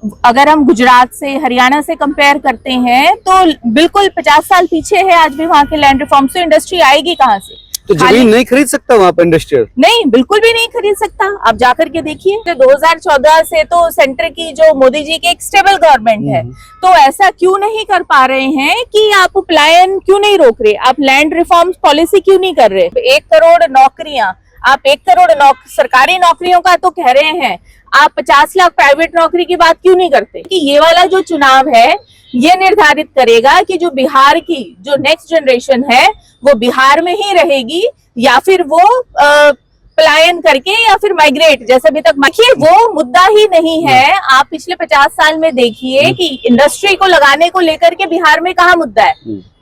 अगर हम गुजरात से, हरियाणा से कंपेयर करते हैं तो बिल्कुल 50 साल पीछे है आज भी वहाँ के लैंड रिफॉर्म्स। तो इंडस्ट्री आएगी कहाँ से? तो जमीन नहीं खरीद सकता वहाँ पर इंडस्ट्रियल? नहीं, बिल्कुल भी नहीं खरीद सकता। आप जाकर के देखिए, 2014 से तो सेंटर की जो मोदी जी की एक स्टेबल गवर्नमेंट है, तो ऐसा क्यों नहीं कर पा रहे हैं कि आप पलायन क्यों नहीं रोक रहे, आप लैंड रिफॉर्म्स पॉलिसी क्यों नहीं कर रहे? 1 करोड़ नौकरियां, आप 1 करोड़ सरकारी नौकरियों का तो कह रहे हैं, आप 50 लाख प्राइवेट नौकरी की बात क्यों नहीं करते? कि ये वाला जो चुनाव है ये निर्धारित करेगा कि जो बिहार की जो नेक्स्ट जनरेशन है वो बिहार में ही रहेगी या फिर वो पलायन करके या फिर माइग्रेट, जैसे अभी तक। देखिए, वो मुद्दा ही नहीं है। आप पिछले 50 साल में देखिए कि इंडस्ट्री को लगाने को लेकर के बिहार में कहाँ मुद्दा है,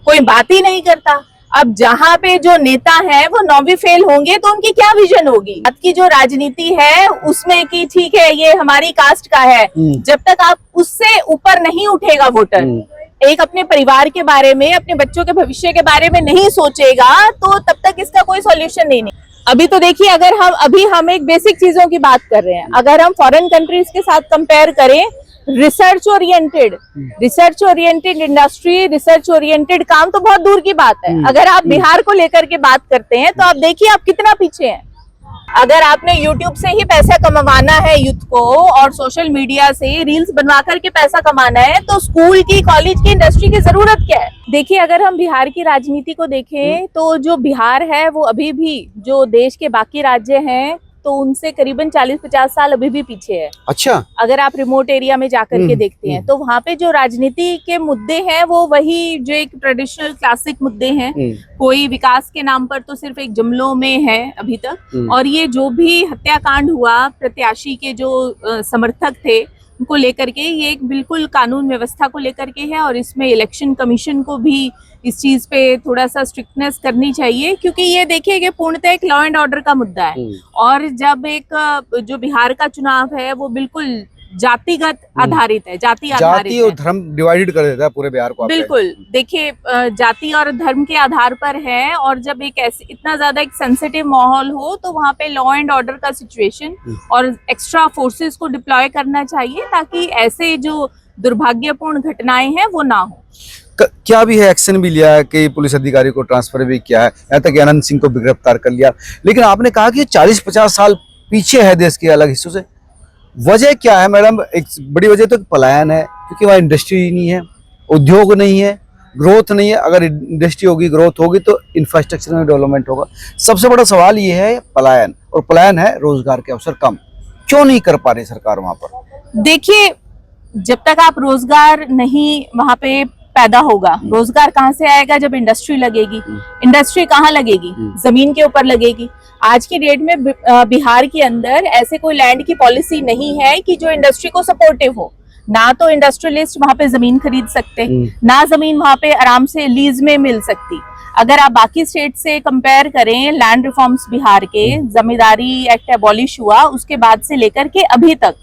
कोई बात ही नहीं करता। अब जहाँ पे जो नेता है वो 9वीं फेल होंगे तो उनकी क्या विजन होगी? अब की जो राजनीति है उसमें कि ठीक है ये हमारी कास्ट का है, जब तक आप उससे ऊपर नहीं उठेगा वोटर, एक अपने परिवार के बारे में, अपने बच्चों के भविष्य के बारे में नहीं सोचेगा, तो तब तक इसका कोई सॉल्यूशन नहीं। अभी तो देखिए, अगर हम एक बेसिक चीजों की बात कर रहे हैं, अगर हम फॉरेन कंट्रीज के साथ कंपेयर करें, research oriented industry, research oriented काम तो बहुत दूर की बात है। अगर आप बिहार को लेकर के बात करते हैं तो आप देखिए आप कितना पीछे हैं। अगर आपने YouTube से ही पैसा कमाना है यूथ को और सोशल मीडिया से रील्स बनवा करके पैसा कमाना है, तो स्कूल की, कॉलेज की, इंडस्ट्री की जरूरत क्या है? देखिए, अगर हम बिहार की राजनीति को देखें तो जो बिहार है वो अभी भी जो देश के बाकी राज्य हैं तो उनसे करीबन 40-50 साल अभी भी पीछे है। अच्छा, अगर आप रिमोट एरिया में जाकर के देखते हैं तो वहाँ पे जो राजनीति के मुद्दे हैं वो वही जो एक ट्रेडिशनल क्लासिक मुद्दे हैं। कोई विकास के नाम पर तो सिर्फ एक जुमलों में है अभी तक। और ये जो भी हत्याकांड हुआ प्रत्याशी के जो समर्थक थे को लेकर के, ये एक बिल्कुल कानून व्यवस्था को लेकर के है और इसमें इलेक्शन कमीशन को भी इस चीज पे थोड़ा सा स्ट्रिक्टनेस करनी चाहिए, क्योंकि ये देखिए कि पूर्णतः एक लॉ एंड ऑर्डर का मुद्दा है। और जब एक जो बिहार का चुनाव है वो बिल्कुल जातिगत आधारित है, जाति और धर्म डिवाइडेड कर देता है पूरे बिहार को। बिल्कुल, देखिए जाति और धर्म के आधार पर है, और जब एक ऐसे इतना ज्यादा एक सेंसिटिव माहौल हो तो वहाँ पे लॉ एंड ऑर्डर का सिचुएशन और एक्स्ट्रा फोर्सेस को डिप्लॉय करना चाहिए ताकि ऐसे जो दुर्भाग्यपूर्ण घटनाएं हैं वो ना हो। क्या भी है, एक्शन भी लिया है, कि पुलिस अधिकारी को ट्रांसफर भी किया है, यहाँ तक अनंत सिंह को भी गिरफ्तार कर लिया। लेकिन आपने कहा कि 40-50 साल पीछे है देश के अलग हिस्सों से। वजह क्या है मैडम? एक बड़ी वजह तो पलायन है, क्योंकि वहाँ इंडस्ट्री नहीं है, उद्योग नहीं है, ग्रोथ नहीं है। अगर इंडस्ट्री होगी, ग्रोथ होगी तो इंफ्रास्ट्रक्चर में डेवलपमेंट होगा। सबसे बड़ा सवाल ये है पलायन, और पलायन है रोजगार के अवसर कम। क्यों नहीं कर पा रही सरकार वहाँ पर? देखिए, जब तक आप रोजगार नहीं वहाँ पे पैदा होगा, रोजगार कहाँ से आएगा? जब इंडस्ट्री लगेगी। इंडस्ट्री कहाँ लगेगी? जमीन के ऊपर लगेगी। आज की डेट में बिहार के अंदर ऐसे कोई लैंड की पॉलिसी नहीं है कि जो इंडस्ट्री को सपोर्टिव हो। ना तो इंडस्ट्रियलिस्ट वहाँ पे जमीन खरीद सकते, ना जमीन वहाँ पे आराम से लीज में मिल सकती। अगर आप बाकी स्टेट से कंपेयर करें, लैंड रिफॉर्म्स बिहार के, जमींदारी एक्ट एबॉलिश हुआ उसके बाद से लेकर के अभी तक,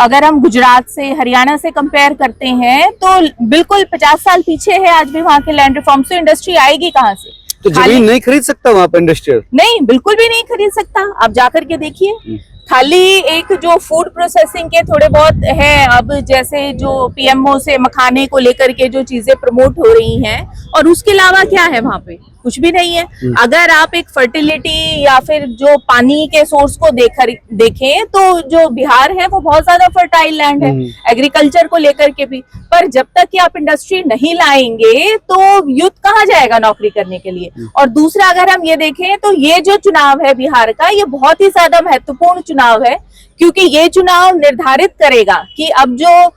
अगर हम गुजरात से, हरियाणा से कंपेयर करते हैं तो बिल्कुल 50 साल पीछे है आज भी वहाँ के लैंड रिफॉर्म्स। तो इंडस्ट्री आएगी कहाँ से? तो जमीन नहीं खरीद सकता वहाँ पर इंडस्ट्रियल? नहीं, बिल्कुल भी नहीं खरीद सकता। आप जाकर के देखिए, खाली एक जो फूड प्रोसेसिंग के थोड़े बहुत है, अब जैसे जो पीएमओ से मखाने को लेकर के जो चीजें प्रमोट हो रही हैं, और उसके अलावा क्या है वहाँ पे? कुछ भी नहीं है। अगर आप एक फर्टिलिटी या फिर जो पानी के सोर्स को देखें तो जो बिहार है वो बहुत ज्यादा फर्टाइल लैंड है एग्रीकल्चर को लेकर के भी। पर जब तक कि आप इंडस्ट्री नहीं लाएंगे तो यूथ कहाँ जाएगा नौकरी करने के लिए? और दूसरा, अगर हम ये देखें तो ये जो चुनाव है बिहार का, ये बहुत ही ज्यादा महत्वपूर्ण चुनाव है, क्योंकि ये चुनाव निर्धारित करेगा कि अब जो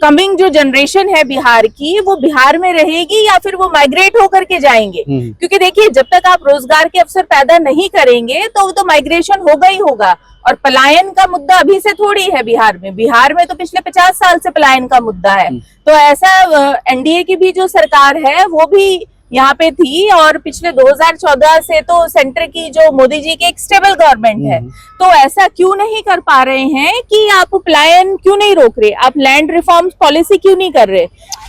कमिंग जो जनरेशन है बिहार की, वो बिहार में रहेगी या फिर वो माइग्रेट होकर के जाएंगे। क्योंकि देखिए, जब तक आप रोजगार के अवसर पैदा नहीं करेंगे तो माइग्रेशन होगा ही होगा। और पलायन का मुद्दा अभी से थोड़ी है बिहार में। बिहार में तो पिछले 50 साल से पलायन का मुद्दा है। तो ऐसा एनडीए की भी जो सरकार है वो भी यहाँ पे थी, और पिछले 2014 से तो सेंटर की जो मोदी जी की एक स्टेबल गवर्नमेंट है, तो ऐसा क्यों नहीं कर पा रहे हैं कि आप पलायन क्यों नहीं रोक रहे, आप लैंड रिफॉर्म्स पॉलिसी क्यों नहीं कर रहे?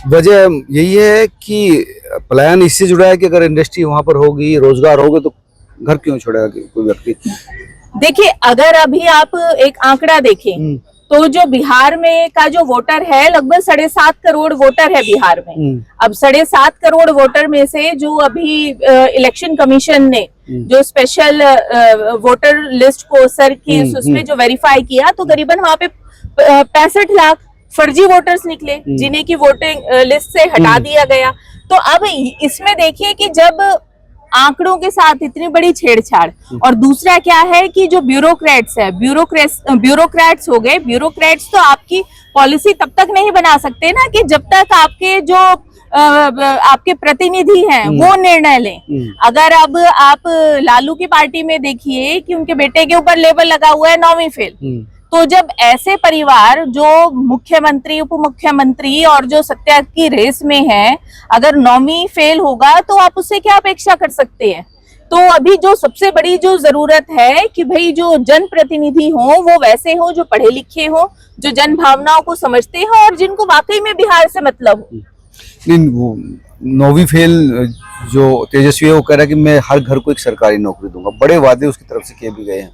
वजह यही है कि पलायन इससे जुड़ा है कि अगर इंडस्ट्री वहां पर होगी, रोजगार होगा, तो घर क्यों छोड़ेगा कोई व्यक्ति? देखिए, अगर अभी आप एक आंकड़ा देखें तो जो बिहार में का जो वोटर है लगभग 7.5 करोड़ वोटर है बिहार में। अब 7.5 करोड़ वोटर में से जो अभी इलेक्शन कमीशन ने जो स्पेशल वोटर लिस्ट को सर की उसमें जो वेरीफाई किया, तो करीबन वहां पे 65 लाख फर्जी वोटर्स निकले जिन्हें की वोटिंग लिस्ट से हटा दिया गया। तो अब इसमें देखिए कि जब आंकड़ों के साथ इतनी बड़ी छेड़छाड़, और दूसरा क्या है कि जो ब्यूरोक्रेट्स है, ब्यूरोक्रेट्स हो गए, ब्यूरोक्रेट्स तो आपकी पॉलिसी तब तक नहीं बना सकते ना कि जब तक आपके जो आपके प्रतिनिधि हैं वो निर्णय लें। अगर अब आप लालू की पार्टी में देखिए कि उनके बेटे के ऊपर लेबल लगा हुआ है 9वीं फेल, तो जब ऐसे परिवार जो मुख्यमंत्री, उप मुख्यमंत्री और जो सत्ता की रेस में है, अगर 9वीं फेल होगा तो आप उससे क्या अपेक्षा कर सकते हैं। तो अभी जो सबसे बड़ी जो जरूरत है कि भाई जो जनप्रतिनिधि हो वो वैसे हो जो पढ़े लिखे हो, जो जन भावनाओं को समझते हो और जिनको वाकई में बिहार से मतलब हो। नहीं, वो 9वीं फेल जो तेजस्वी है वो कह रहा है कि मैं हर घर को एक सरकारी नौकरी दूंगा, बड़े वादे उसकी तरफ से किए भी गए हैं।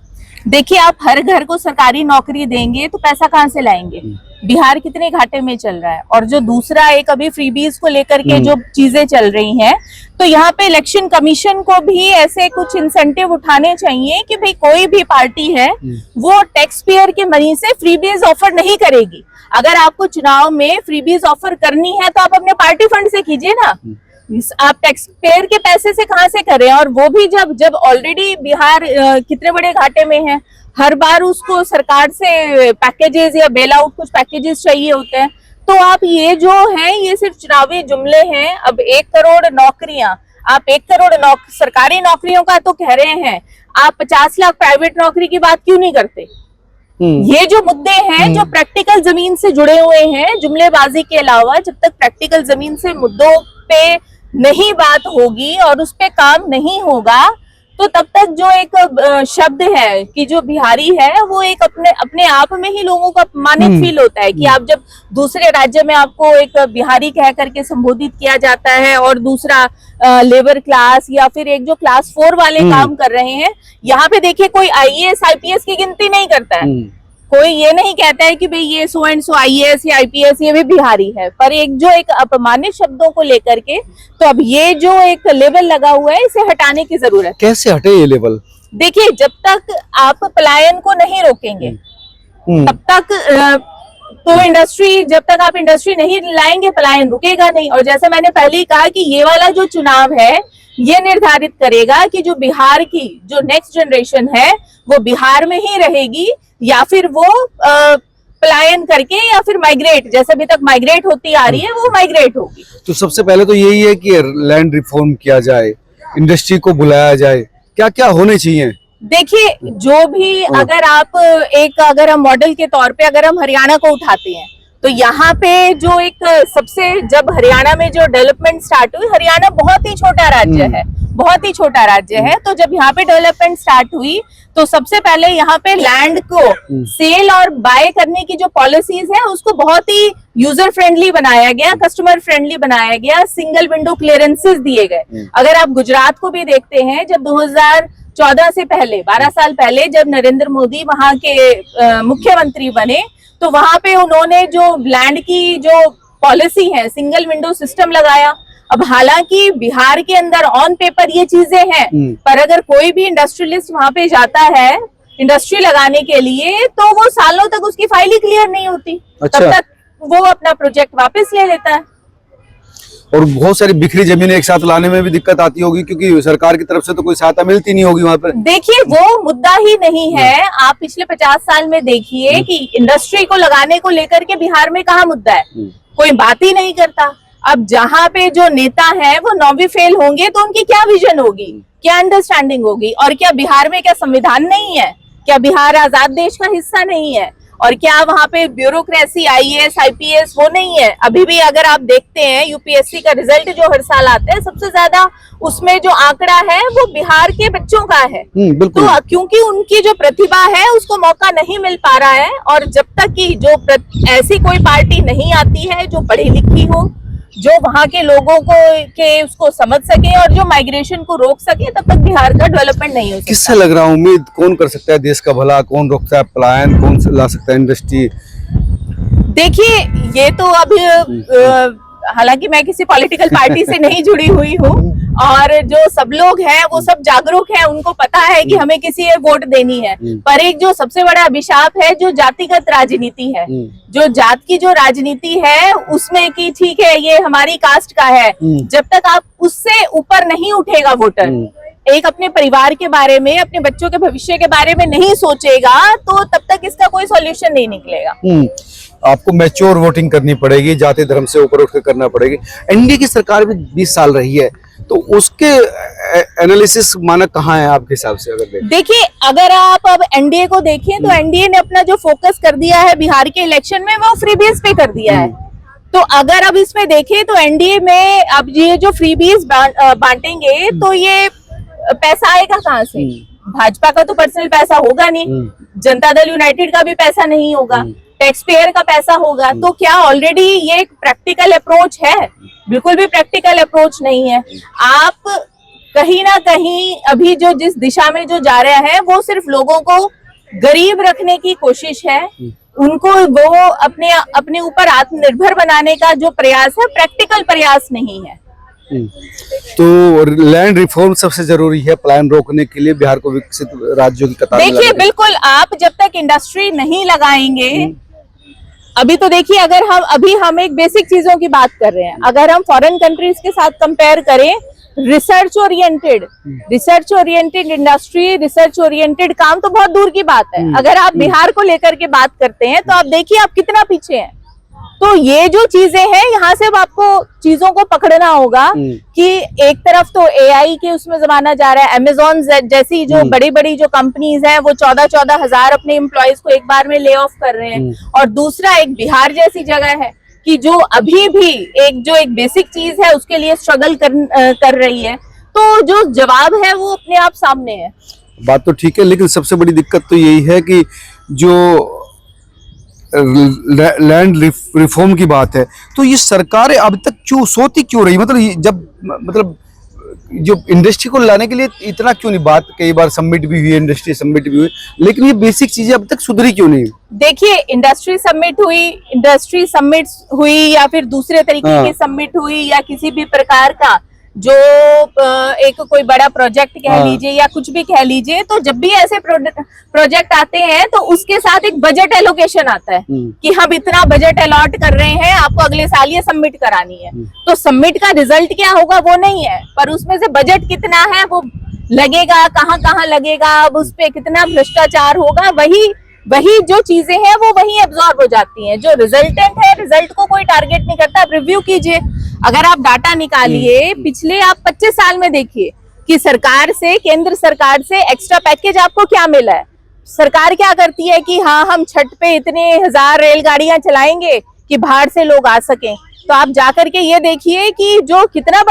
देखिए, आप हर घर को सरकारी नौकरी देंगे तो पैसा कहाँ से लाएंगे? बिहार कितने घाटे में चल रहा है। और जो दूसरा एक अभी फ्रीबीज को लेकर के जो चीजें चल रही हैं, तो यहाँ पे इलेक्शन कमीशन को भी ऐसे कुछ इंसेंटिव उठाने चाहिए कि भाई कोई भी पार्टी है वो टैक्स पेयर के मनी से फ्रीबीज ऑफर नहीं करेगी। अगर आपको चुनाव में फ्रीबीज ऑफर करनी है तो आप अपने पार्टी फंड से कीजिए ना, आप टैक्स पेयर के पैसे से कहां से करें। और वो भी जब ऑलरेडी बिहार कितने बड़े घाटे में है, हर बार उसको सरकार से पैकेजेस या बेल आउट कुछ पैकेजेस चाहिए होते हैं। तो आप ये जो है ये सिर्फ चुनावी जुमले हैं। अब 1 करोड़ नौकरियां, आप 1 करोड़ सरकारी नौकरियों का तो कह रहे हैं, आप 50 लाख प्राइवेट नौकरी की बात क्यों नहीं करते? ये जो मुद्दे हैं जो प्रैक्टिकल जमीन से जुड़े हुए हैं, जुमलेबाजी के अलावा जब तक प्रैक्टिकल जमीन से मुद्दों पे नहीं बात होगी और उस पे काम नहीं होगा, तो तब तक जो एक शब्द है कि जो बिहारी है वो एक अपने आप में ही लोगों को अपमानित फील होता है कि आप जब दूसरे राज्य में आपको एक बिहारी कह करके संबोधित किया जाता है और दूसरा लेबर क्लास या फिर एक जो क्लास 4 वाले काम कर रहे हैं, यहाँ पे देखिए कोई IAS IPS की गिनती नहीं करता है। कोई ये नहीं कहता है कि भाई ये सो एंड सो IAS या IPS ये भी बिहारी है, पर एक जो एक अपमानित शब्दों को लेकर के, तो अब ये जो एक लेवल लगा हुआ है इसे हटाने की जरूरत है। कैसे हटे ये लेवल? देखिए, जब तक आप पलायन को नहीं रोकेंगे तब तक तो इंडस्ट्री, जब तक आप इंडस्ट्री नहीं लाएंगे पलायन रुकेगा नहीं। और जैसे मैंने पहले ही कहा कि ये वाला जो चुनाव है ये निर्धारित करेगा कि जो बिहार की जो नेक्स्ट जनरेशन है वो बिहार में ही रहेगी या फिर वो पलायन करके या फिर माइग्रेट, जैसे अभी तक माइग्रेट होती आ रही है वो माइग्रेट होगी। तो सबसे पहले तो यही है कि लैंड रिफॉर्म किया जाए, इंडस्ट्री को बुलाया जाए, क्या क्या होने चाहिए? देखिए, जो भी अगर हम मॉडल के तौर पे अगर हम हरियाणा को उठाते हैं, तो यहाँ पे जो एक सबसे, जब हरियाणा में जो डेवलपमेंट स्टार्ट हुई, हरियाणा बहुत ही छोटा राज्य है, बहुत ही छोटा राज्य है, तो जब यहाँ पे डेवलपमेंट स्टार्ट हुई तो सबसे पहले यहाँ पे लैंड को सेल और बाय करने की जो पॉलिसीज है उसको बहुत ही यूजर फ्रेंडली बनाया गया, कस्टमर फ्रेंडली बनाया गया, सिंगल विंडो क्लियरेंसेस दिए गए। अगर आप गुजरात को भी देखते हैं, जब 2014 से पहले 12 साल पहले जब नरेंद्र मोदी वहां के मुख्यमंत्री बने, तो वहां पे उन्होंने जो लैंड की जो पॉलिसी है सिंगल विंडो सिस्टम लगाया। अब हालांकि बिहार के अंदर ऑन पेपर ये चीजें हैं, पर अगर कोई भी इंडस्ट्रियलिस्ट वहां पे जाता है इंडस्ट्री लगाने के लिए तो वो सालों तक उसकी फाइल ही क्लियर नहीं होती। अच्छा। तब तक वो अपना प्रोजेक्ट वापस ले लेता है। और बहुत सारी बिखरी जमीनें एक साथ लाने में भी दिक्कत आती होगी क्योंकि सरकार की तरफ से तो कोई सहायता मिलती नहीं होगी वहां पर। देखिए, वो मुद्दा ही नहीं है। आप पिछले 50 साल में देखिए कि इंडस्ट्री को लगाने को लेकर के बिहार में कहाँ मुद्दा है, कोई बात ही नहीं करता। अब जहाँ पे जो नेता है वो 9वीं फेल होंगे तो उनकी क्या विजन होगी, क्या अंडरस्टैंडिंग होगी? और क्या बिहार में क्या संविधान नहीं है? क्या बिहार आजाद देश का हिस्सा नहीं है? और क्या वहाँ पे ब्यूरोक्रेसी IAS IPS वो नहीं है? अभी भी अगर आप देखते हैं UPSC का रिजल्ट जो हर साल आता है, सबसे ज्यादा उसमें जो आंकड़ा है वो बिहार के बच्चों का है। तो क्योंकि उनकी जो प्रतिभा है उसको मौका नहीं मिल पा रहा है। और जब तक कि जो ऐसी कोई पार्टी नहीं आती है जो पढ़ी लिखी हो, जो वहां के लोगों को उसको समझ सके और जो माइग्रेशन को रोक सके, तब तक बिहार का डेवलपमेंट नहीं हो सकता। किससे लग रहा है? उम्मीद कौन कर सकता है देश का भला? कौन रोकता है पलायन? कौन ला सकता है इंडस्ट्री? देखिए, ये तो अभी हालांकि मैं किसी पॉलिटिकल पार्टी से नहीं जुड़ी हुई हूँ, और जो सब लोग हैं वो सब जागरूक हैं, उनको पता है कि हमें किसी ये वोट देनी है। पर एक जो सबसे बड़ा अभिशाप है जो जातिगत राजनीति है, जो जात की जो राजनीति है उसमें कि ठीक है ये हमारी कास्ट का है, जब तक आप उससे ऊपर नहीं उठेगा वोटर, एक अपने परिवार के बारे में, अपने बच्चों के भविष्य के बारे में नहीं सोचेगा, तो तब तक इसका कोई सॉल्यूशन नहीं निकलेगा। आपको मैच्योर वोटिंग करनी पड़ेगी, जाति धर्म से ऊपर उठकर करना पड़ेगी। एनडीए की सरकार भी 20 साल रही है, तो उसके एनालिसिस मानक कहाँ है आपके हिसाब से? अगर देखिए, अगर आप अब एनडीए को देखें तो एनडीए ने अपना जो फोकस कर दिया है बिहार के इलेक्शन में, वो फ्रीबीज पे कर दिया है। तो अगर अब इसमें देखें तो एनडीए में अब ये जो फ्रीबीज बांटेंगे तो ये पैसा आएगा कहाँ से? भाजपा का तो पर्सनल पैसा होगा नहीं, जनता दल यूनाइटेड का भी पैसा नहीं होगा, टैक्स पेयर का पैसा होगा। तो क्या ऑलरेडी ये एक प्रैक्टिकल अप्रोच है? बिल्कुल भी प्रैक्टिकल अप्रोच नहीं है। आप कहीं ना कहीं अभी जो जिस दिशा में जो जा रहे हैं वो सिर्फ लोगों को गरीब रखने की कोशिश है, उनको वो अपने ऊपर आत्मनिर्भर बनाने का जो प्रयास है, प्रैक्टिकल प्रयास नहीं है। तो लैंड रिफॉर्म सबसे जरूरी है प्लान रोकने के लिए, बिहार को विकसित राज्यों की कतार में। देखिए, बिल्कुल, आप जब तक इंडस्ट्री नहीं लगाएंगे, अभी तो देखिए, अगर हम एक बेसिक चीजों की बात कर रहे हैं, अगर हम फॉरेन कंट्रीज के साथ कंपेयर करें, research oriented industry, research oriented काम तो बहुत दूर की बात है। अगर आप बिहार को लेकर के बात करते हैं तो आप देखिए आप कितना पीछे हैं। तो ये जो चीजें हैं, यहाँ से आपको चीजों को पकड़ना होगा कि एक तरफ तो एआई के उसमें जमाना जा रहा है, अमेज़न जैसी जो बड़ी बड़ी जो कंपनीज हैं वो 14-14 हजार अपने एम्प्लॉयज को एक बार में ले ऑफ कर रहे हैं, और दूसरा एक बिहार जैसी जगह है कि जो अभी भी एक बेसिक चीज है उसके लिए स्ट्रगल कर रही है। तो जो जवाब है वो अपने आप सामने है। बात तो ठीक है, लेकिन सबसे बड़ी दिक्कत तो यही है कि जो लैंड रिफॉर्म की बात है, तो ये सरकारें अब तक क्यों सोती क्यों रही? मतलब जो इंडस्ट्री को लाने के लिए इतना क्यों नहीं? बात कई बार सबमिट भी हुई, इंडस्ट्री सबमिट भी हुई, लेकिन ये बेसिक चीजें अब तक सुधरी क्यों नहीं? देखिए, इंडस्ट्री सबमिट हुई या फिर दूसरे तरीके की सबमिट हुई, या किसी भी प्रकार का जो एक कोई बड़ा प्रोजेक्ट कह लीजिए या कुछ भी कह लीजिए, तो जब भी ऐसे प्रोजेक्ट आते हैं तो उसके साथ एक बजट एलोकेशन आता है कि हम इतना बजट अलॉट कर रहे हैं, आपको अगले साल ये सबमिट करानी है। तो सबमिट का रिजल्ट क्या होगा वो नहीं है, पर उसमें से बजट कितना है वो लगेगा, कहाँ लगेगा, अब उस पे कितना भ्रष्टाचार होगा, वही जो चीजें हैं वो वही एब्जॉर्ब हो जाती हैं। जो रिजल्टेंट है, रिजल्ट को कोई टारगेट नहीं करता। आप रिव्यू कीजिए, अगर आप डाटा निकालिए पिछले आप 25 साल में देखिए कि सरकार से, केंद्र सरकार से एक्स्ट्रा पैकेज आपको क्या मिला है। सरकार क्या करती है कि हाँ, हम छठ पे इतने हजार रेलगाड़ियां चलाएंगे कि बाहर से लोग आ सकें। तो आप जाकर के ये देखिए कि जो कितना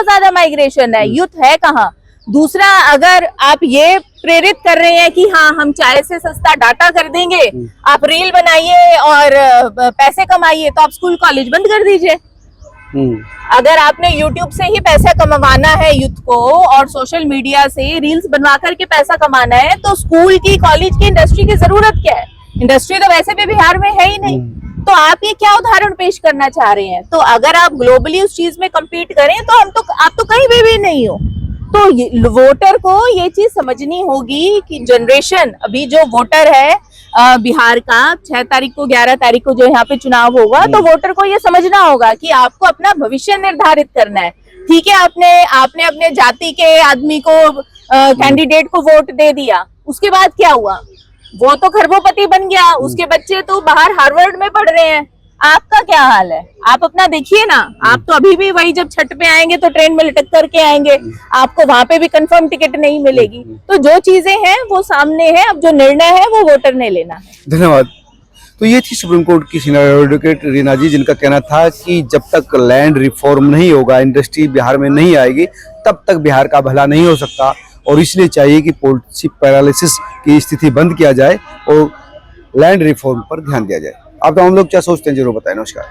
ज्यादा माइग्रेशन है, यूथ है कहाँ। दूसरा, अगर आप ये प्रेरित कर रहे हैं कि हाँ हम चाय से सस्ता डाटा कर देंगे, आप रील बनाइए और पैसे कमाइए, तो आप स्कूल कॉलेज बंद कर दीजिए। अगर आपने YouTube से ही पैसा कमाना है यूथ को, और सोशल मीडिया से रील्स बनवा करके पैसा कमाना है, तो स्कूल की, कॉलेज की इंडस्ट्री की जरूरत क्या है? इंडस्ट्री तो वैसे भी बिहार में है ही नहीं। तो आप ये क्या उदाहरण पेश करना चाह रहे हैं? तो अगर आप ग्लोबली उस चीज में कम्पीट करें तो आप तो कहीं भी नहीं हो। तो वोटर को ये चीज समझनी होगी कि जनरेशन, अभी जो वोटर है बिहार का, 6 तारीख को 11 तारीख को जो यहाँ पे चुनाव होगा, तो वोटर को ये समझना होगा कि आपको अपना भविष्य निर्धारित करना है। ठीक है, आपने अपने जाति के आदमी को, कैंडिडेट को वोट दे दिया, उसके बाद क्या हुआ? वो तो खरबोपति बन गया, उसके बच्चे तो बाहर हार्वर्ड में पढ़ रहे हैं। आपका क्या हाल है? आप अपना देखिए ना। आप तो अभी भी वही, जब छठ पे आएंगे तो ट्रेन में लटक करके आएंगे, आपको वहां पे भी कंफर्म टिकट नहीं मिलेगी। तो जो चीजें हैं वो सामने है, अब जो निर्णय है वो वोटर ने लेना है। धन्यवाद। तो ये थी सुप्रीम कोर्ट की सीनियर एडवोकेट रीना जी, जिनका कहना था कि जब तक लैंड रिफॉर्म नहीं होगा, इंडस्ट्री बिहार में नहीं आएगी, तब तक बिहार का भला नहीं हो सकता, और इसलिए चाहिए कि पॉलिसी पैरालिसिस की स्थिति बंद किया जाए और लैंड रिफॉर्म पर ध्यान दिया जाए। आप तमाम लोग क्या सोचते हैं जरूर बताएं। नमस्कार।